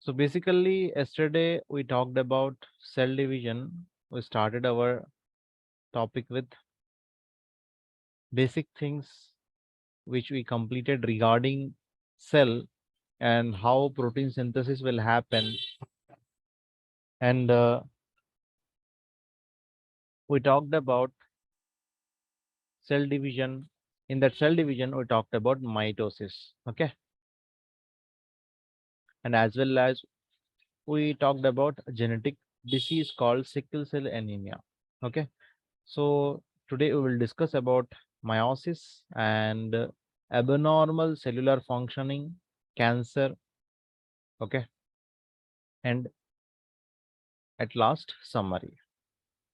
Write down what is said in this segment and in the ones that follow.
So basically, yesterday we talked about cell division. We started our topic with basic things which we completed regarding cell and how protein synthesis will happen. And we talked about cell division. In that cell division, we talked about mitosis. Okay. And as well as we talked about a genetic disease called sickle cell anemia. Okay. So today we will discuss about meiosis and abnormal cellular functioning, cancer, okay, and at last summary.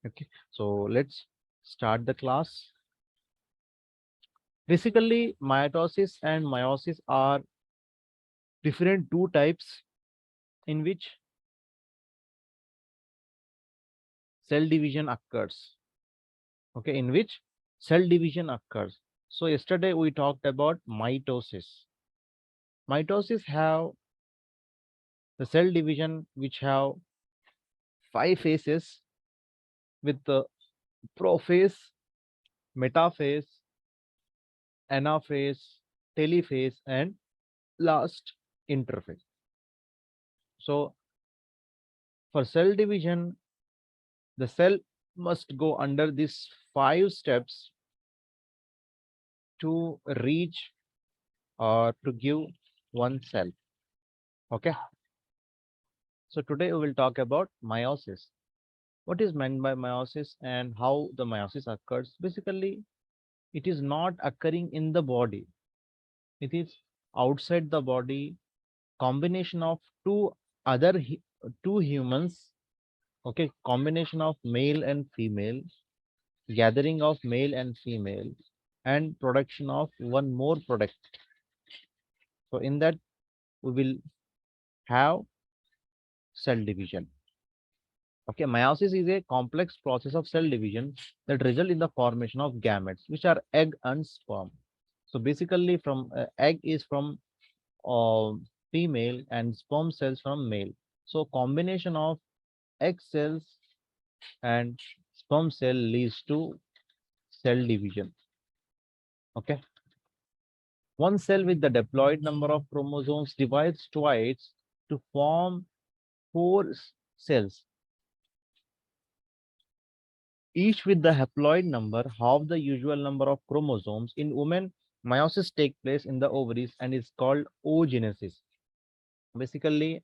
Okay, so let's start the class. Basically, mitosis and meiosis are different two types in which cell division occurs. Okay, in which cell division occurs. So yesterday we talked about mitosis. Mitosis have the cell division which have five phases with the prophase, metaphase, anaphase, telophase, and last interphase. So for cell division, the cell must go under these five steps to reach or to give one cell. Okay. So today we will talk about meiosis. What is meant by meiosis and how the meiosis occurs? Basically, it is not occurring in the body. It is outside the body, combination of other two humans, okay, combination of male and female, gathering of male and female, and production of one more product. So in that we will have cell division. Okay, meiosis is a complex process of cell division that result in the formation of gametes, which are egg and sperm. So basically, from egg is from uh, female and sperm cells from male. So combination of egg cells and sperm cell leads to cell division. Okay. One cell with the diploid number of chromosomes divides twice to form four cells, each with the haploid number half the usual number of chromosomes. In women, meiosis takes place in the ovaries and is called oogenesis. Basically,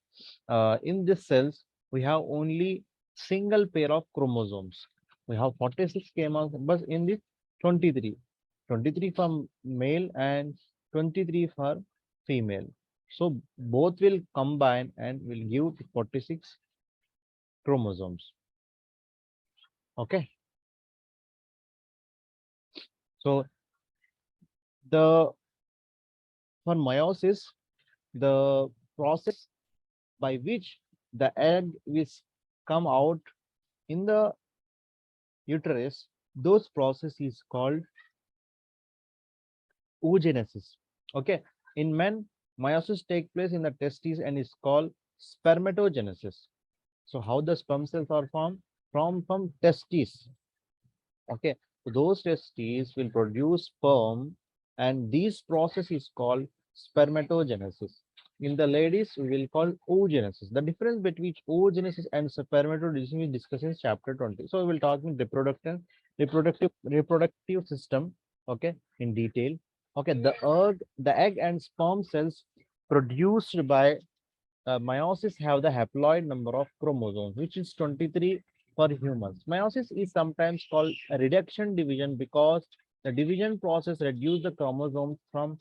in these cells, we have only single pair of chromosomes. We have 46 chromosomes, but in this 23, 23 for male and 23 for female. So both will combine and will give 46 chromosomes. Okay. So the for meiosis, the process by which the egg is come out in the uterus, those process is called oogenesis. Okay. In men, meiosis take place in the testes and is called spermatogenesis. So how the sperm cells are formed? From testes. Okay. So those testes will produce sperm and this process is called spermatogenesis. In the ladies, we will call oogenesis. The difference between oogenesis and spermatogenesis we discuss in chapter 20. So we will talk in reproductive system, okay, in detail. Okay, the egg and sperm cells produced by meiosis have the haploid number of chromosomes, which is 23 for humans. Meiosis is sometimes called a reduction division because the division process reduces the chromosomes from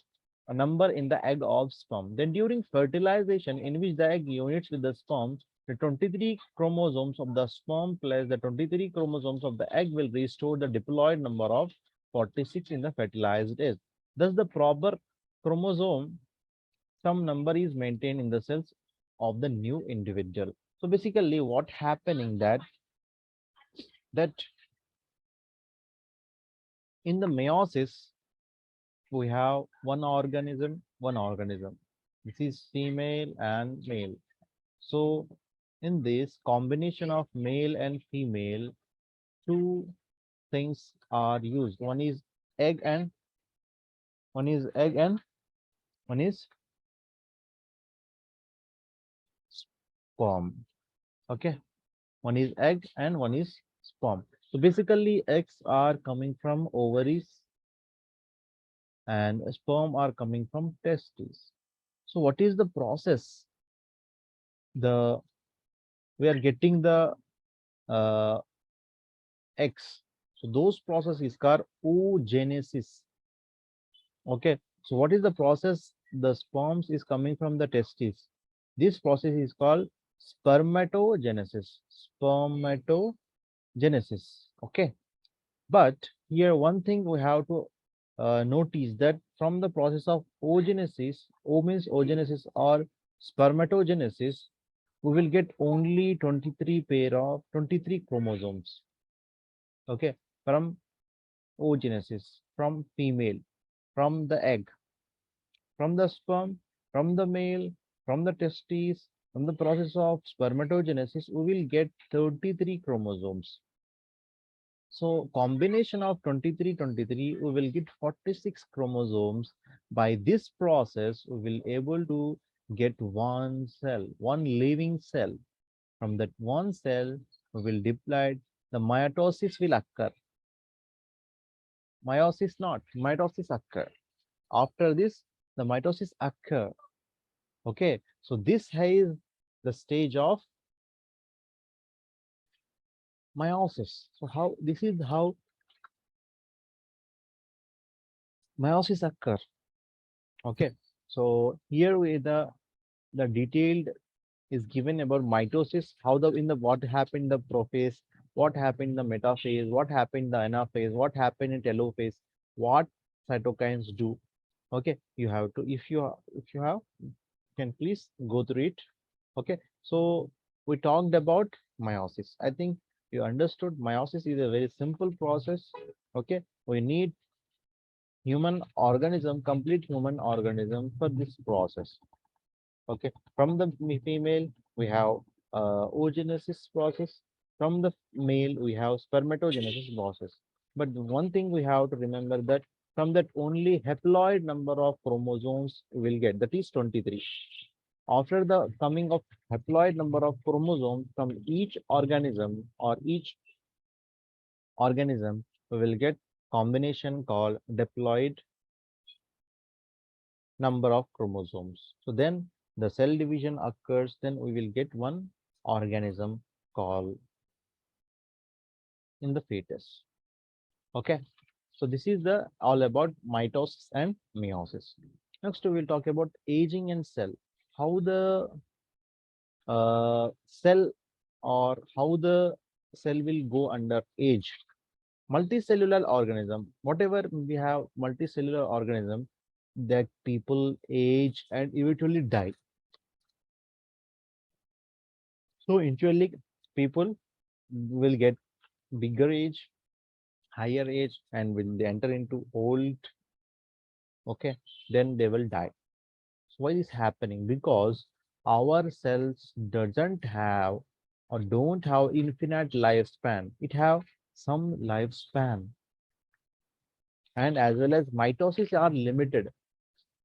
a number in the egg of sperm. Then during fertilization, in which the egg unites with the sperm, the 23 chromosomes of the sperm plus the 23 chromosomes of the egg will restore the diploid number of 46 in the fertilized egg. Thus, the proper chromosome some number is maintained in the cells of the new individual. So basically, what happening that in the meiosis we have one organism. This is female and male. So in this combination of male and female, two things are used. Egg and one is egg and one is sperm. Okay, one is egg and one is sperm. So basically, eggs are coming from ovaries and sperm are coming from testes. So what is the process? The we are getting the uh, eggs. So those processes are oogenesis. Okay. So what is the process? The sperms is coming from the testes. This process is called spermatogenesis. Spermatogenesis. Okay. But here one thing we have to notice that from the process of oogenesis, O means oogenesis or spermatogenesis, we will get only 23 chromosomes. Okay, from oogenesis, from female, from the egg, from the sperm, from the male, from the testes, from the process of spermatogenesis, we will get 33 chromosomes. So combination of 23, we will get 46 chromosomes. By this process, we will able to get one cell, one living cell. From that one cell, we will divide. The mitosis will occur. Meiosis not, mitosis occur. After this, the mitosis occur. Okay, so this is the stage of meiosis. So how this is how meiosis occur. Okay, so here we the detailed is given about mitosis, how the in the what happened in the prophase, what happened in the metaphase, what happened in the anaphase, what happened in telophase, what cytokines do. Okay, you have to if you have can please go through it. Okay, so we talked about meiosis. I think you understood meiosis is a very simple process. Okay, we need complete human organism for this process. Okay, from the female we have oogenesis process. From the male we have spermatogenesis process. But the one thing we have to remember that from that only haploid number of chromosomes we will get, that is 23. After the coming of haploid number of chromosomes from each organism or each organism, we will get combination called diploid number of chromosomes. So then the cell division occurs, then we will get one organism called in the fetus. Okay. So this is the all about mitosis and meiosis. Next we will talk about aging and cell. How the cell or how the cell will go under age. Multicellular organism, whatever we have multicellular organism that people age and eventually die. So eventually people will get bigger age, higher age, and when they enter into old, okay, then they will die. So why is happening? Because our cells doesn't have or don't have infinite lifespan. It have some lifespan, and as well as mitosis are limited.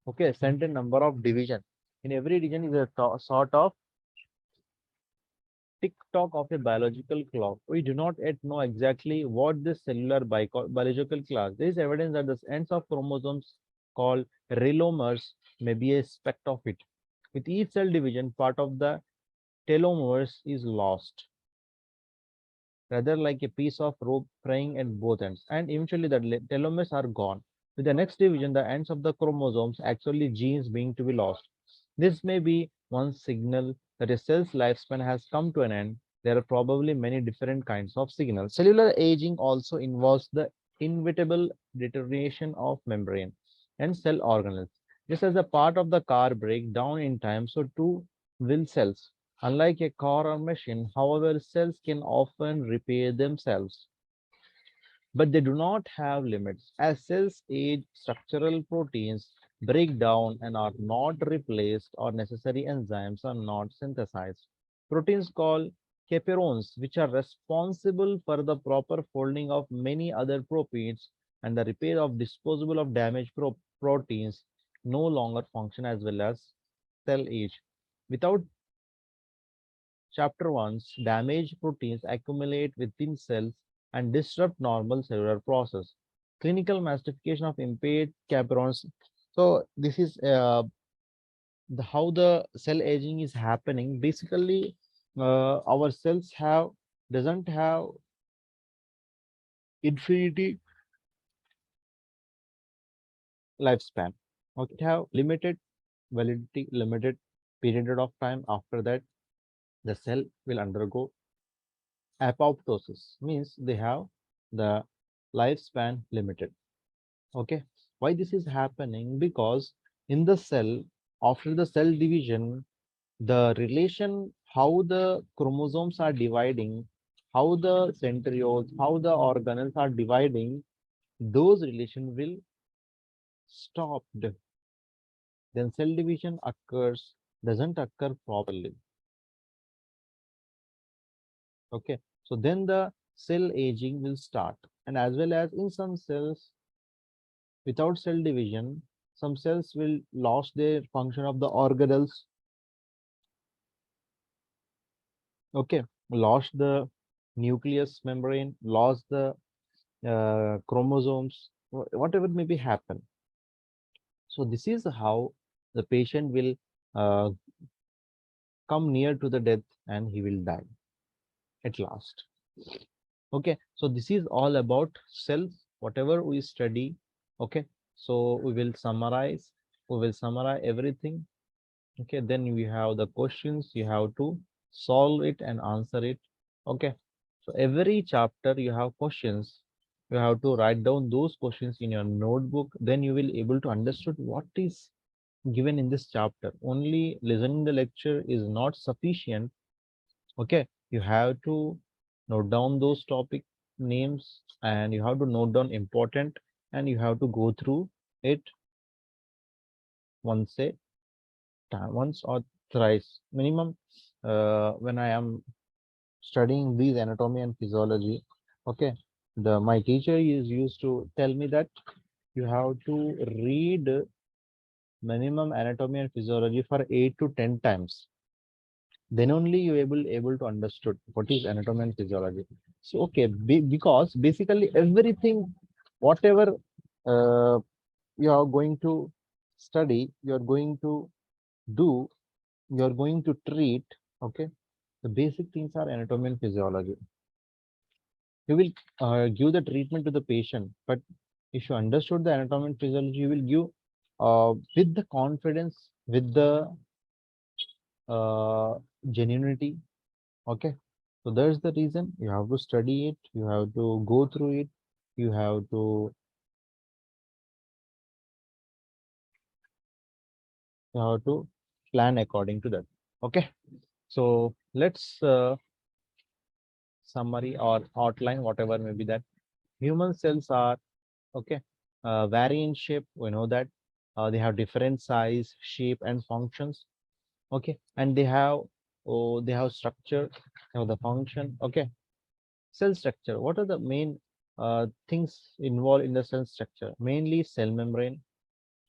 Okay, certain number of division. In every region is a sort of tick-tock of a biological clock. We do not yet know exactly what this cellular biological clock. There is evidence that the ends of chromosomes called relomers may be a speck of it. With each cell division, part of the telomeres is lost, rather like a piece of rope fraying at both ends, and eventually the telomeres are gone. With the next division, the ends of the chromosomes, actually genes being to be lost. This may be one signal that a cell's lifespan has come to an end. There are probably many different kinds of signals. Cellular aging also involves the inevitable deterioration of membrane and cell organelles. Just as a part of the car break down in time, so too will cells. Unlike a car or machine, however, cells can often repair themselves, but they do not have limits. As cells age, structural proteins break down and are not replaced, or necessary enzymes are not synthesized. Proteins called chaperones, which are responsible for the proper folding of many other proteins and the repair of disposable of damaged proteins, no longer function as well as cell age. Without Chapter 1's damaged proteins accumulate within cells and disrupt normal cellular process. Clinical mastification of impaired chaperones. So this is how the cell aging is happening. Basically, our cells have doesn't have infinity lifespan. Okay, it have limited validity, limited period of time. After that, the cell will undergo apoptosis. Means they have the lifespan limited. Okay, why this is happening? Because in the cell, after the cell division, the relation how the chromosomes are dividing, how the centrioles, how the organelles are dividing, those relation will stop. Then cell division occurs, doesn't occur properly. Okay, so then the cell aging will start, and as well as in some cells without cell division, some cells will lose their function of the organelles. Okay, lost the nucleus membrane, lost the chromosomes, whatever may be happen. So this is how the patient will uh, come near to the death and he will die at last. Okay, so this is all about cells, whatever we study. Okay, so we will summarize everything. Okay, then we have the questions, you have to solve it and answer it. Okay, so every chapter you have questions, you have to write down those questions in your notebook, then you will able to understand what is given in this chapter. Only listening the lecture is not sufficient. Okay, you have to note down those topic names, and you have to note down important, and you have to go through it once a time, once or thrice minimum. When I am studying these anatomy and physiology, okay, the my teacher is used to tell me that you have to read minimum anatomy and physiology for 8 to 10 times. Then only you able to understood what is anatomy and physiology. So okay, because basically everything, whatever uh, you are going to study, you are going to do, you are going to treat. Okay, the basic things are anatomy and physiology. You will give the treatment to the patient, but if you understood the anatomy and physiology, you will give with the confidence, with the uh, genuinity. Okay, so there's the reason you have to study it, you have to go through it, you have to plan according to that. Okay, so let's summary or outline whatever may be that. Human cells are okay, vary in shape. We know that they have different size, shape, and functions. Okay, and they have structure, they have the function. Okay, cell structure. What are the main things involved in the cell structure? Mainly cell membrane.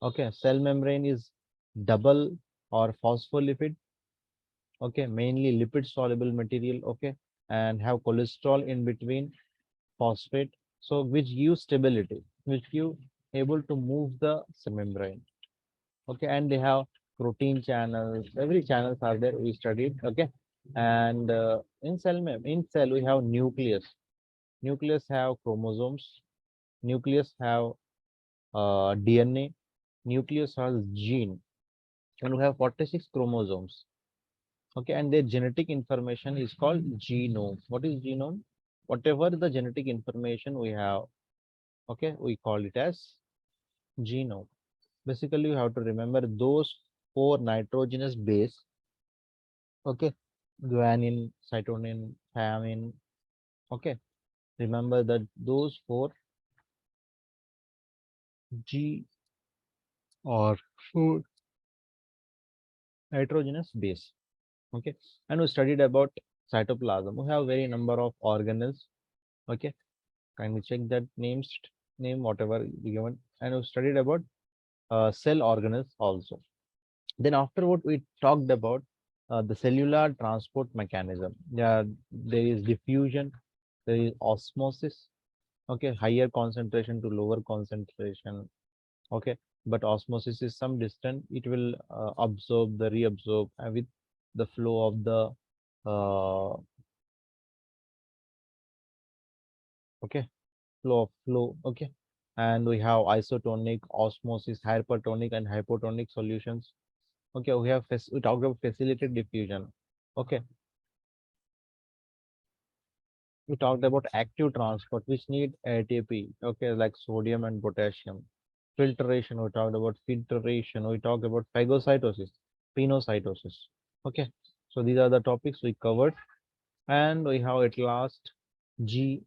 Okay, cell membrane is double or phospholipid. Okay, mainly lipid soluble material. Okay, and have cholesterol in between, phosphate. So which gives stability, which give able to move the cell membrane. Okay, and they have protein channels. Every channels are there. We studied. Okay, and in cell we have nucleus. Nucleus have chromosomes. Nucleus have DNA. Nucleus has gene, and we have 46 chromosomes. Okay, and their genetic information is called genome. What is genome? Whatever the genetic information we have, okay, we call it as genome. Basically, you have to remember those four nitrogenous base. Okay, guanine, cytosine, thymine. Okay, remember that those four G or food heterogeneous base. Okay, and we studied about cytoplasm. We have very number of organelles. Okay, kindly check that name whatever given, and we studied about cell organelles also. Then afterward we talked about the cellular transport mechanism. Yeah, there is diffusion, there is osmosis. Okay, higher concentration to lower concentration. Okay, but osmosis is some distant. It will absorb the reabsorb with the flow of the okay flow. Okay, and we have isotonic, osmosis, hypertonic, and hypotonic solutions. Okay, we talked about facilitated diffusion. Okay, we talked about active transport, which need ATP. Okay, like sodium and potassium. Filtration, we talked about filtration. We talked about phagocytosis, pinocytosis. Okay, so these are the topics we covered, and we have at last G,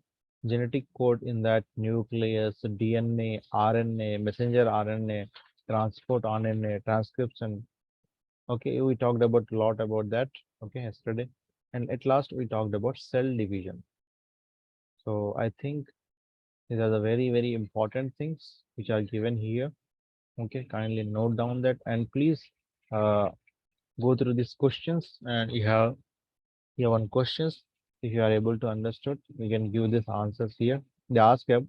genetic code in that nucleus, DNA, RNA, messenger RNA, transport RNA, transcription. Okay, we talked about a lot about that. Okay, yesterday, and at last we talked about cell division. So I think these are the very important things which are given here. Okay, kindly note down that, and please uh, go through these questions. And you have one questions. If you are able to understood, we can give these answers here. They ask you,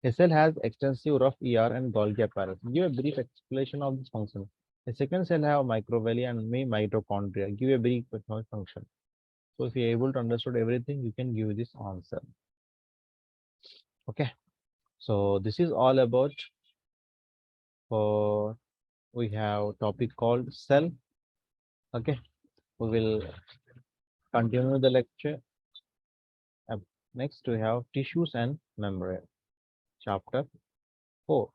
a cell has extensive rough ER and Golgi apparatus. Give a brief explanation of this function. A second cell have microvilli and may mitochondria. Give a brief function. So if you're able to understood everything, you can give this answer. Okay. So this is all about for we have topic called cell. Okay. We will continue the lecture. Next we have tissues and membrane. Chapter 4.